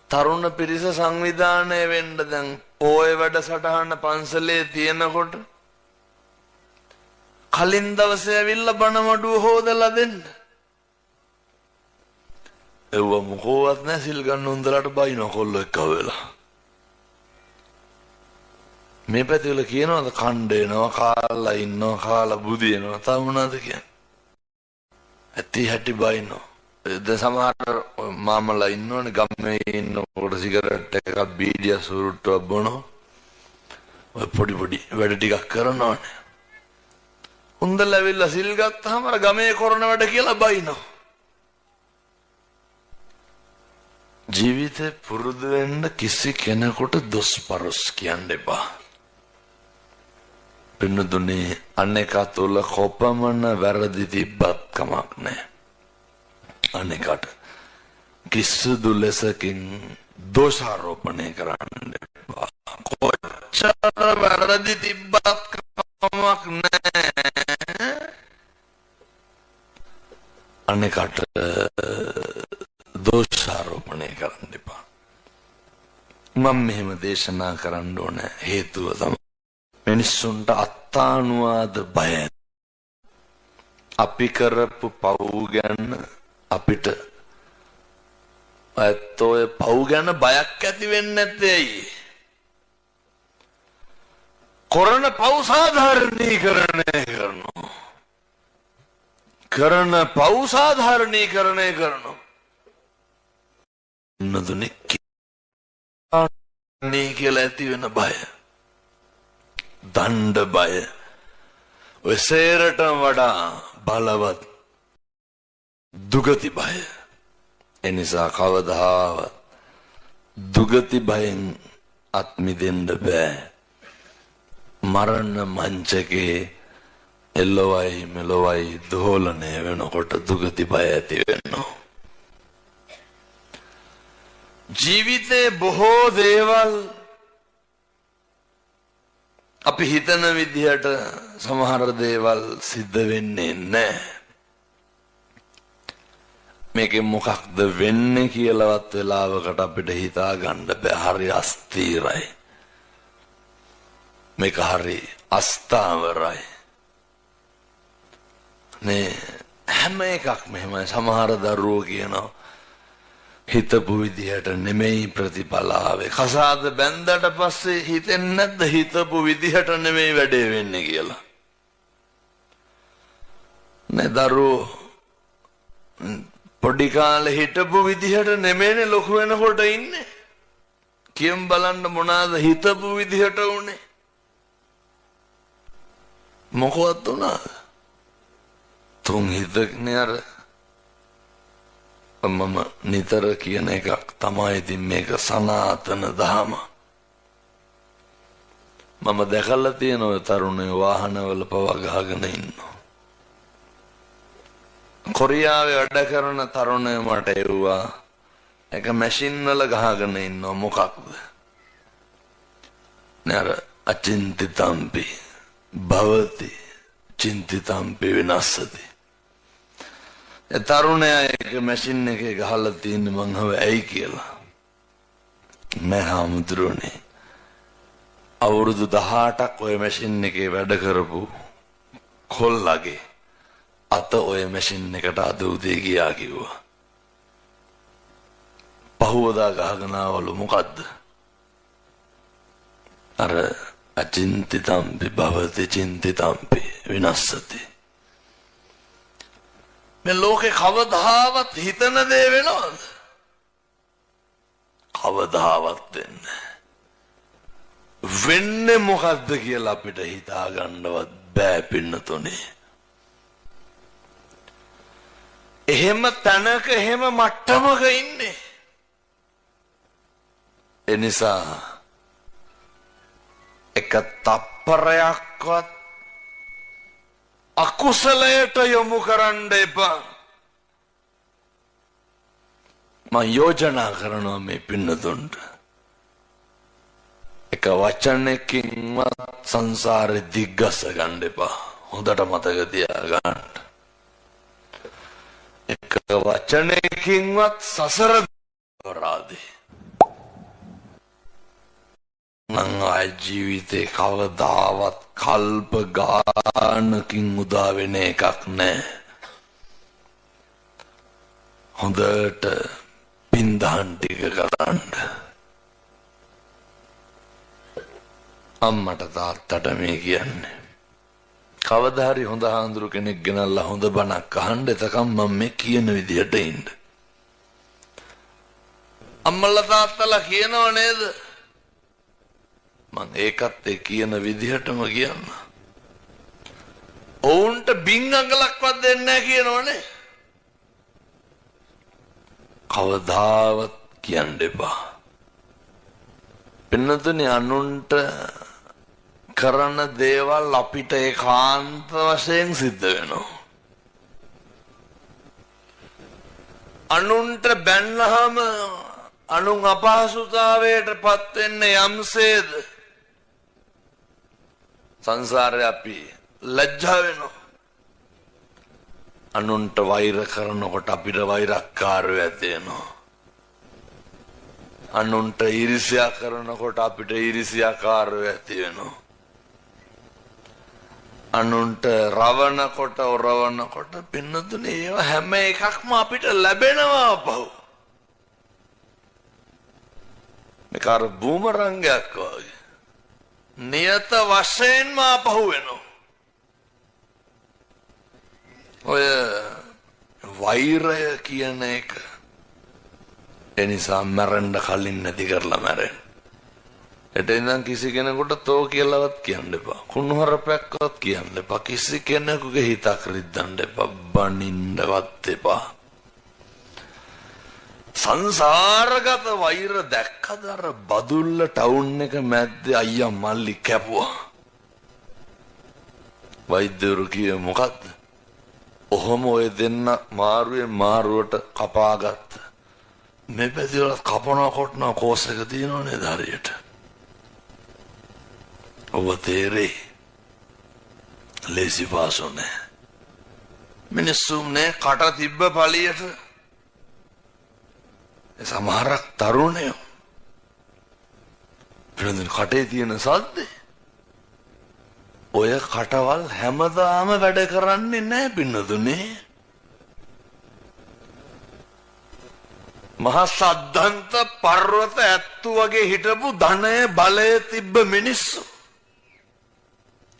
Speaker 1: තරුණ පිරිස සංවිධානය වෙන්න දැන් පොය වැඩසටහන පන්සලේ තියෙනකොට කලින් දවසේ ඇවිල්ලා බණමඩුව හොදලා දෙන්න. එව්ව මොකවත් නැහැ සිල් ගන්න උන්දලට බයින කොල්ලෝ එක්ක වෙලා. මේ පැතිවල කියනවාද කණ්ඩ එනවා කාලා ඉන්නවා කාලා බුදිනවා තව මොනවද කියන්නේ? ඇති හැටි බයිනවා. දැන් සමහර මාමලා ඉන්නවනේ ගම්මේ ඉන්නකොට සිගරට් එකක් බීඩිය සුරුට්ටුවක් බොනවා. ඔය පොඩි වැඩ ටිකක් කරනවානේ. උන්දල ඇවිල්ලා සිල් ගත්තාම අර ගමේ කරන වැඩ කියලා බයිනවා. ජීවිතේ පුරුදු වෙන්න කිසි කෙනෙකුට දොස් පරොස් කියන්න එපා. පින්නතුනේ අනේක තුල කොපමණ වැරදි තිබ්බත් කමක් නැහැ. අනේකට කිසිදු ලෙසකින් දෝෂාරෝපණය කරන්න එපා. කොච්චර වැරදි තිබ්බත් කමක් නැහැ. අනේකට දෝෂාරෝපණය කරන්න එපා. මම මෙහෙම දේශනා කරන්න ඕන හේතුව තමයි මිනිස්සුන්ට අත්තානුවාද බය. අපි කරපු පව් ගැන අපිට ඔය පව් ගැන බයක් ඇති වෙන්නේ නැත්තේ ඇයි? කරන පව් සාධාරණීකරණය කරනවා. කරන පව් සාධාරණීකරණය කරනවා. නදුනේ කියලා ඇති වෙන බය. දණ්ඩ බය. ඔය සේරටම වඩා බලවත් දුගති බය. එනිසා කවදාවත් දුගති බයෙන් අත් මිදෙන්න බෑ. මරණ මංචකේ එල්ලවයි මෙලොවයි දෝලණය වෙනකොට දුගති බය ඇති වෙනවා. ජීවිතේ බොහෝ දේවල් අපි හිතන විදිහට සමහර දේවල් සිද්ධ වෙන්නේ නැහැ. මේකෙන් මොකක්ද වෙන්නේ කියලාවත් වෙලාවකට අපිට හිතා ගන්න බෑ. හරි අස්තීරයි. මේක හරි අස්ථාවරයි. නේ හැම එකක්ම එහෙමයි. සමහර දරුවෝ කියනවා හිතපු විදිහට නෙමෙයි ප්‍රතිඵල ආවේ. කසාද බැන්දට පස්සේ හිතෙන්නේ නැද්ද හිතපු විදිහට නෙමෙයි වැඩේ වෙන්නේ කියලා? නේ දරුවෝ පොඩි කාලේ හිටපු විදිහට නෙමෙයිනේ ලොකු වෙනකොට ඉන්නේ. කියම් බලන්න මොනවාද හිතපු විදිහට උනේ? මොකවත් උනාද? තුන් හිතන්නේ අර මම නිතර කියන එකක් තමයි. ඉතින් මේක සනාතන දහම. මම දැකලා තියෙන ඔය තරුණයෝ වාහනවල පවා ගහගෙන ඉන්නවා. කොරියාවේ වැඩ කරන තරුණයෝ මට එව්වා එක මැෂින් වල ගහගෙන ඉන්නවා. මොකක්ද? නේද? අචින්තිතම්පි භවති චින්තිතම්පි විනස්සති. ඒ තරුණයා එක මැෂින් එකේ ගහලා තියෙන්නේ මං හව ඇයි කියලා. මම හාමුදුරනේ අවුරුදු 18ක් ඔය මැෂින් එකේ වැඩ කරපු කොල්ලගේ අත ඔය මැෂින් එකට අද උදේ ගියා කිව්වා. පහුවදා ගහගෙන ආවලු මොකද්ද? අර අචින්තිතම්පි භවති චින්තිතම්පි විනස්සති. මේ ලෝකේ කවදාවත් හිතන දේ වෙනවද? කවදාවත් වෙන්නේ මොකද්ද කියලා අපිට හිතා ගන්නවත් බෑ පින්නතුනේ. එහෙම තැනක එහෙම මට්ටමක ඉන්නේ. එනිසා එක තප්පරයක් තප්පරයක්වත් අකුසලයට යොමු කරන්න එපා. මම යෝජනා කරනවා මේ පින්නතුන්ට එක වචනයකින්වත් සංසාරේ දිග්ගස ගන්න එපා. හොඳට මතක තියාගන්න. එක වචනයකින්වත් සසර අපරාධේ මං ආය ජීවිතේ කවදාවත් කල්ප ගානකින් උදා වෙන එකක් නෑ. හොඳට පින්දහන් ටික කරන්න. අම්මට තාත්තට මේ කියන්නේ කවදා හරි හොඳ හාමුදුරු කෙනෙක් ගෙනල්ලා හොඳ බණක් අහන්න. එතකම් මම මේ කියන විදියට ඉන්න. අම්මලා තාත්තලා කියනව නේද? මං ඒකත් ඒ කියන විදිහටම කියන්න. ඔවුන්ට බින් අඟලක්වත් දෙන්නේ නැහැ කියනවනේ. කවදාවත් කියන්න එපා. පින්නතුනේ අනුන්ට කරන දේවල් අපිට ඒකාන්ත වශයෙන් සිද්ධ වෙනවා. අනුන්ට බැන්නහම අනුන් අපහසුතාවයට පත් වෙන්නේ යම්සේද සංසාරේ අපි ලැජ්ජා වෙනවා. අනුන්ට වෛර කරනකොට අපිට වෛරක්කාරයෝ ඇති වෙනවා. අනුන්ට ඊර්ෂ්‍යා කරනකොට අපිට ඊර්ෂ්‍යාකාරයෝ ඇති වෙනවා. අනුන්ට රවනකොට ඔරවනකොට පින්නතුනේ ඒවා හැම එකක්ම අපිට ලැබෙනවා පහු. මේක අර බූමරංගයක් වගේ නියත වශයෙන්ම පහු වෙනවා. ඔය වෛරය කියන එක එනිසා මැරෙන්න කලින් නැති කරලා මැරෙන්න. එතෙන්නම් කිසි කෙනෙකුට තෝ කියලාවත් කියන්න එපා. කුණුහරුපයක්වත් කියන්න එපා. කිසි කෙනෙකුගේ හිතක් රිද්දන්න එපා. බනින්නවත් එපා. සංසාරගත වෛර දැක්කද අර බදුල්ල ටවුන් එක මැද්දේ අයියා මල්ලි කැපුවා. වෛද්‍යවරු කිව්වේ මොකද්ද? ඔහොම ඔය දෙන්න මාරුවේ මාරුවට කපාගත්ත. මේ පැතිවල කපනවා කොටනවා කෝස් එක තියෙනව නේද හරියට. ඔබ තේරෙයි. ලේසි පාසෝ නෑ. මිනිස්සුම් නේ කට තිබ්බ පළියට සමහරක් තරුණයෝ පිළිඳින කටේ තියෙන සද්දේ ඔය කටවල් හැමදාම වැඩ කරන්නේ නැහැ පින්නතුනේ. මහා සද්දන්ත පර්වත ඇත්තු වගේ හිටපු ධනය බලය තිබ්බ මිනිස්සු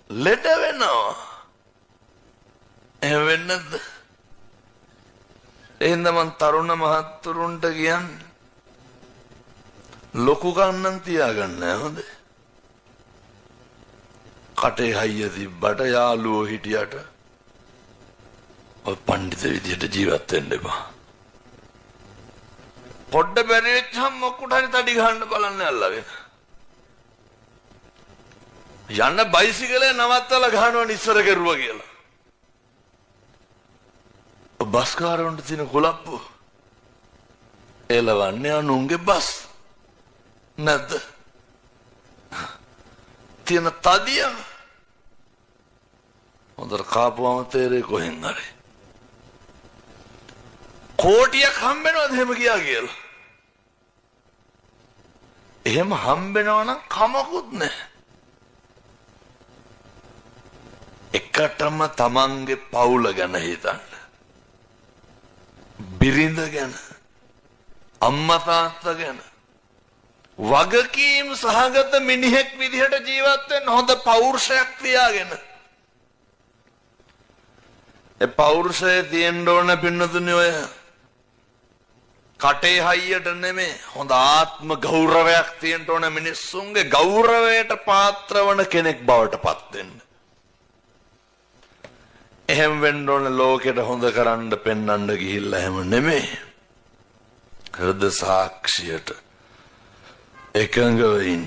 Speaker 1: ලෙඩ වෙනවා. එහෙම වෙන්නේ නැද්ද? එහෙනම් මං තරුණ මහත්තුරුන්ට කියන්නේ ලොකු ගන්නන් තියාගන්න හොඳ. කටේ හයිය තිබ්බට යාළුවෝ හිටියට ඔය පඬිත විදියට ජීවත් වෙන්න එපා. පොඩ්ඩ බැරි වෙච්චහම මොකුට හරි තඩි ගහන්න බලන්න අල්ලගෙන. යන්න බයිසිකලේ නවත්තලා ගහනවා ඉස්සර කෙරුවා කියලා. බස් කාරවන්ට තියෙන කුලප්පු එලවන්නේ අනුන්ගේ බස් නැද්ද? තියෙන තදිය හොඳට කාපුවම තේරෙයි කොහෙන් හරි. කෝටියක් හම්බෙනවද එහෙම ගියා කියලා? එහෙම හම්බෙනවා නම් කමකුත් නැහැ. එකටම තමන්ගේ පවුල ගැන හිතන්න. බිරිඳ ගැන, අම්මා තාත්තා ගැන වගකීම් සහගත මිනිහෙක් විදිහට ජීවත් වෙන්න හොඳ පෞරුෂයක් තියාගෙන. ඒ පෞරුෂය තියෙන්න ඕන පින්නතුනේ ඔය කටේ හයියට නෙමෙයි හොඳ ආත්ම ගෞරවයක් තියෙන්න ඕන මිනිස්සුන්ගේ ගෞරවයට පාත්‍ර වන කෙනෙක් බවට පත් වෙන්න. එහෙම වෙන්න ඕන ලෝකෙට හොඳ කරන්න පෙන්වන්න ගිහිල්ලා එහෙම නෙමෙයි. හෘද සාක්ෂියට එකඟව ඉන්න.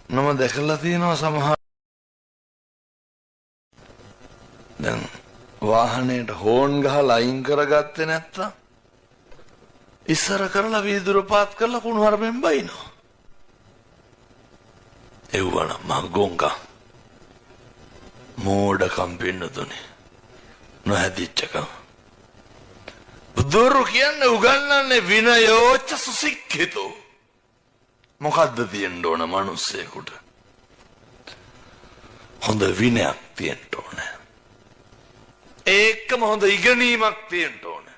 Speaker 1: නම දැකලා තියෙනවා සමහර දැන් වාහනේට හෝන් ගහලා අයින් කරගත්තේ නැත්තම් ඉස්සර කරලා වීදුරු පාත් කරලා කුණු හරපෙන් බයිනවා. එව්වනම් මං ගොංගා මෝඩකම් පින්නතුනේ නොහැදිච්චකම්. බුදුරු කියන්නේ උගන්වන්නේ විනයෝච්ච සුසික්ඛිතෝ. මොකද්ද තියෙන්න ඕන මිනිස්සෙකුට? හොඳ විනයක් තියෙන්න ඕනේ. ඒකම හොඳ ඉගෙනීමක් තියෙන්න ඕනේ.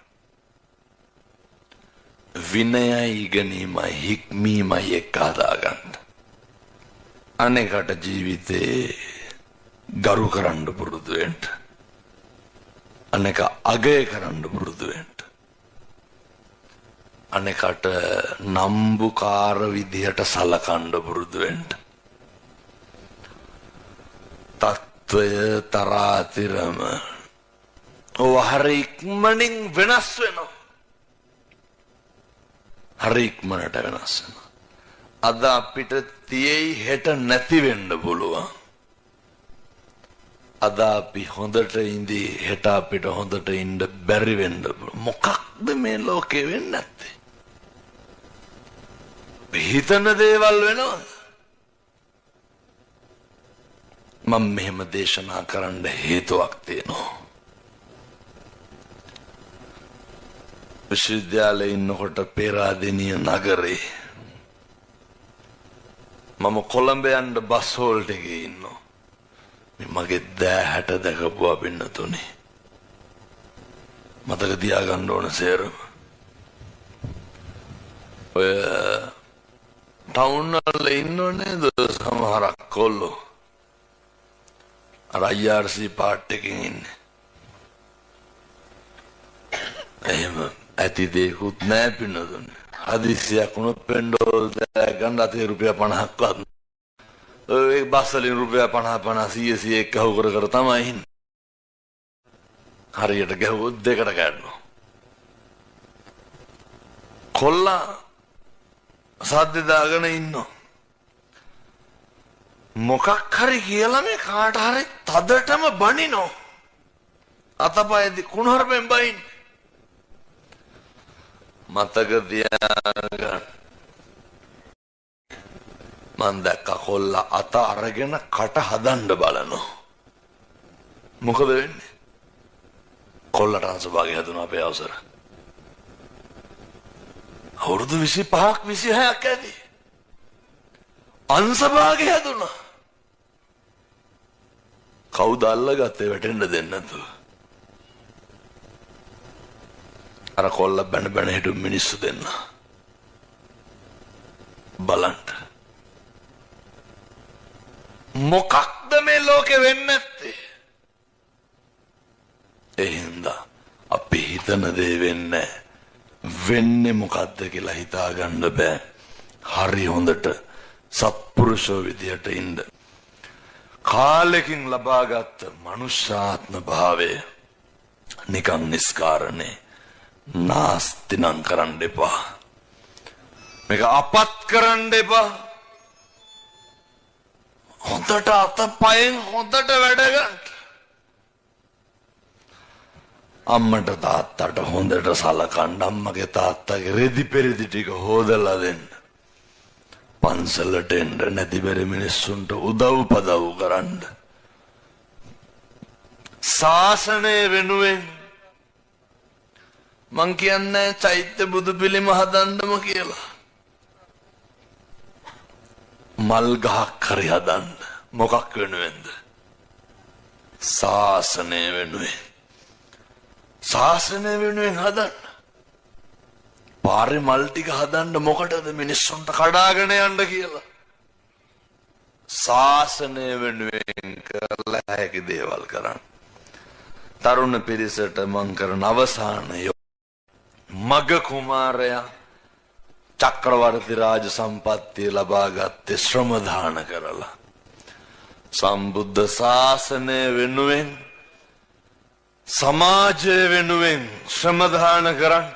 Speaker 1: විනයයි ඉගෙනීමයි හික්මීමයි එක්ක හදාගන්න. අනේකට ජීවිතේ ගරු කරන්න පුරුදු වෙන්න. අනේක අගය කරන්න පුරුදු වෙන්න. අනේකට නම්බුකාර විදියට සලකන්න පුරුදු වෙන්න. තත්වය තරාතිරම හරි ඉක්මනින් වෙනස් වෙනවා. හරි ඉක්මනට වෙනස් වෙනවා. අද අපිට තියෙයි හෙට නැති වෙන්න පුළුවන්. අද අපි හොඳට ඉඳී හෙට අපිට හොඳට ඉන්න බැරි වෙන්න පුළුවන්. මොකක්ද මේ ලෝකේ වෙන්නේ නැත්තේ? හිතන දේවල් වෙනවද? මම මෙහෙම දේශනා කරන්න හේතුවක් තියෙනවා. විශ්වවිද්‍යාලයේ ඉන්නකොට පේරාදෙණිය නගරේ මම කොළඹ යන්න බස් හෝල්ට් එකේ ඉන්නවා. මගේ දෑහැට දැකපුවා පින්නතුනේ. මතක තියාගන්න ඕන සේරම. ඔය ටවුන් වල ඉන්නෝ නේද සමහරක් කොල්ලෝ. අර IRC පාට් එකකින් ඉන්නේ. එහෙම ඇති දෙයක්වත් නෑ පින්නතුනේ. හදිසියක් වුණොත් පෙන්ඩෝල් ගන්න අතේ රුපියල් 50ක්වත් ඔය බස් වලින් රුපියල් 50 100 කහුව කර තමයි ඉන්නේ. හරියට ගැහුවොත් දෙකට ගන්නවා. කොල්ලා සද්ද දාගෙන ඉන්නවා. මොකක් හරි කියලා මේ කාට හරි තදටම බනිනෝ. අතපයදී කුණහරුපෙන් බයින්. මතක තියාගන්න. මන් දැක්ක කොල්ලා අත අරගෙන කට හදන්න බලනවා. මොකද වෙන්නේ? කොල්ලට අංශභාගය හැදුණා අපේ අවසර. අවුරුදු 25ක් 26ක් ඇති. අංශභාගය හැදුණා. කවුද අල්ලගත්තේ වැටෙන්න දෙන්නේ නැතුව? අර කොල්ල බැන බැන හිටු මිනිස්සු දෙන්න. බලන්න. මොකක්ද මේ ලෝකෙ වෙන්නේ නැත්තේ? එහෙනම් අපි හිතන දේ වෙන්නේ වෙන්නේ මොකද්ද කියලා හිතා ගන්න බෑ. හරි හොඳට සත්පුරුෂෝ විදියට ඉන්න. කාලෙකින් ලබාගත් මනුෂ්‍යාත්ම භාවය නිකන් නිස්කාරණේ නාස්ති නම් කරන්න එපා. මේක අපත් කරන්න එපා. හොඳට අතපයෙන් හොඳට වැඩ ගන්න. අම්මට තාත්තට හොඳට සලකන්න. අම්මගේ තාත්තගේ රෙදි පෙරදි ටික හොදලා දෙන්න. පන්සලට එන්න නැති බැරි මිනිස්සුන්ට උදව් පදව් කරන්න. ශාසනය වෙනුවෙන් මං කියන්නේ චෛත්‍ය බුදු පිළිම හදන්නම කියලා. මල් ගහක් හරි හදන්න. මොකක් වෙනුවෙන්ද? ශාසනය වෙනුවෙන්. ශාසනය වෙනුවෙන් හදන්න. පාරේ මල් ටික හදන්න මොකටද? මිනිස්සුන්ට කඩාගෙන යන්න කියලා. ශාසනය වෙනුවෙන් කරලා හැකි දේවල් කරන්න. තරුණ පිරිසට මං කරන අවසානය මග කුමාරයා චක්‍රවර්ති රාජ සම්පත්තිය ලබා ගත්තේ ශ්‍රම දාන කරලා. සම්බුද්ධ ශාසනය වෙනුවෙන් සමාජය වෙනුවෙන් ශ්‍රම දාන කරන්න.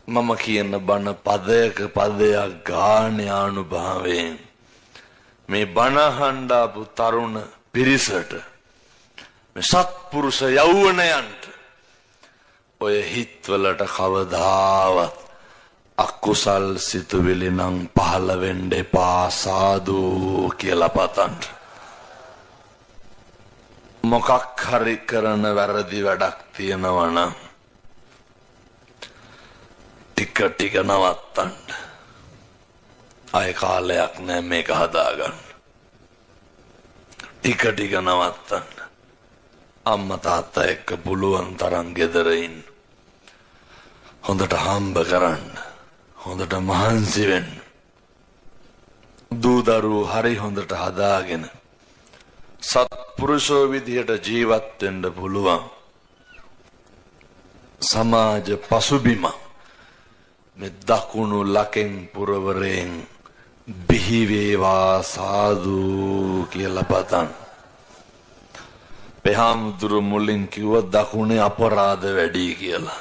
Speaker 1: මම කියන බණ පදයක පදයක් ගානේ අනුභවයෙන් මේ බණ හඬාපු තරුණ පිරිසට මේ සත්පුරුෂ යෞවනයන්ට ඔය හිත්වලට කවදාවත් අකුසල් සිතුවිලි නම් පහළ වෙන්න එපා සාදු කියලා පතන්න. මොකක් හරි කරන වැරදි වැඩක් තියෙනවා නම් ටික ටික නවත්තන්න. ආය කාලයක් නෑ මේක හදාගන්න. ටික ටික නවත්තන්න. අම්මා තාත්තා එක්ක පුළුවන් තරම් ගෙදර ඉන්න. හොඳට හම්බ කරන්න. හොඳට මහන්සි වෙන්න. දූ දරුවෝ හරි හොඳට හදාගෙන සත්පුරුෂෝ විදියට ජීවත් වෙන්න පුළුවන්. සමාජ පසුබිම මේ දකුණු ලකෙන් පුරවරෙන් බිහි වේවා සාදු කියලා පතන්. පෙහාමුදුරු මුලින් කිව්ව දකුණේ අපරාධ වැඩි කියලා.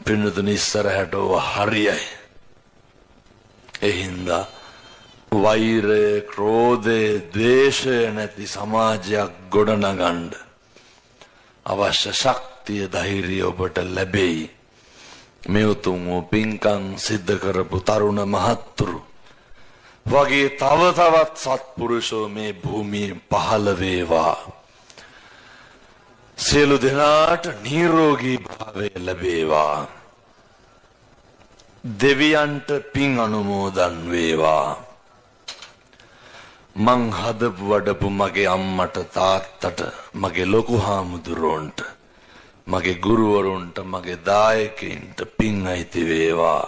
Speaker 1: පින්නතුනි ඉස්සරහට හරියයි. එහින්දා වෛරය, ක්‍රෝධය, ද්වේෂය නැති සමාජයක් ගොඩනගන්න අවශ්‍ය ශක්තිය, ධෛර්යය ඔබට ලැබෙයි. මේ උතුම් පින්කම් සිද්ධ කරපු තරුණ මහත්තුරු වගේ තව තවත් සත්පුරුෂෝ මේ භූමියේ පහළ වේවා. සියලු දෙනාට නිරෝගී භාවය ලැබේවා. දෙවියන්ට පින් අනුමෝදන් වේවා. මං හදපු වඩපු මගේ අම්මට තාත්තට මගේ ලොකු හාමුදුරුවන්ට මගේ ගුරුවරුන්ට මගේ දායකයින්ට පින් අයිති වේවා.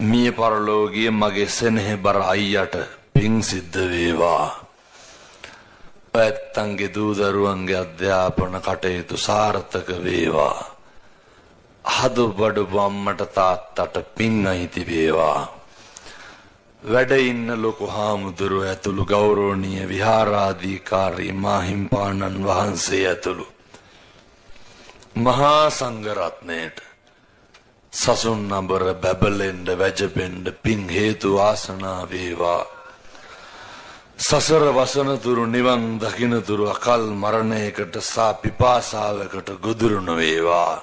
Speaker 1: මිය පරලෝකීය මගේ සෙනෙහබර අයියට පින් සිද්ධ වේවා. ඇත්තන්ගේ දූ දරුවන්ගේ අධ්‍යාපන කටයුතු සාර්ථක වේවා. හදපු වඩපු අම්මට තාත්තට පින් අයිති වේවා. වැඩ ඉන්න ලොකු හාමුදුරුවෝ ඇතුළු ගෞරවනීය විහාරාධිකාරී මාහිම්පාණන් වහන්සේ ඇතුළු මහා සංඝරත්නයට සසුන් නඹර බැබලෙන්න වැජබෙන්න පින් හේතු වාසනා වේවා. සසර වසනතුරු නිවන් දකින්නතුරු අකල් මරණයකට සා පිපාසාවකට ගොදුරු නොවේවා.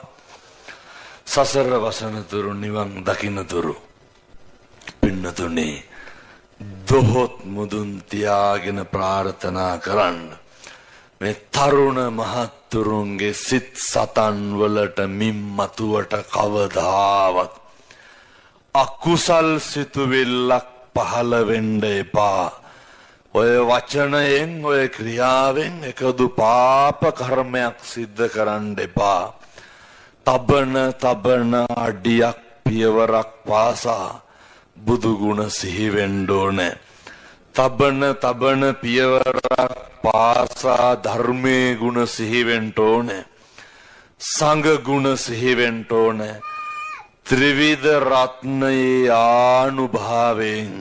Speaker 1: සසර වසනතුරු නිවන් දකින්නතුරු පින්නතුනේ දොහොත් මුදුන් තියාගෙන ප්‍රාර්ථනා කරන්න. මේ තරුණ මහත්තුරුන්ගේ සිත් සතන් වලට මිම්මතුවට කවදාවත් අකුසල් සිතුවිල්ලක් පහළ වෙන්න එපා. ඔය වචනයෙන් ඔය ක්‍රියාවෙන් එකදු පාප කර්මයක් සිද්ධ කරන්න එපා. තබන අඩියක් පියවරක් පාසා බුදු ගුණ සිහි වෙන්න ඕනේ. තබන පියවරක් පාසා ධර්මයේ ගුණ සිහි වෙන්න ඕනේ. සංඝ ගුණ සිහි වෙන්න ඕනේ. ත්‍රිවිධ රත්නයේ ආනුභාවයෙන්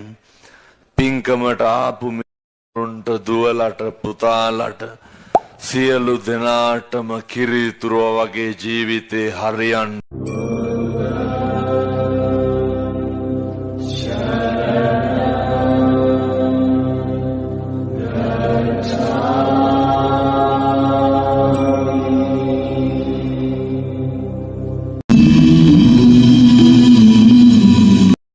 Speaker 1: පින්කමට ආපු මිතුරුන්ට දුවලට පුතාලට සියලු දෙනාටම කිරිතුරුව වගේ ජීවිතේ හරියන්න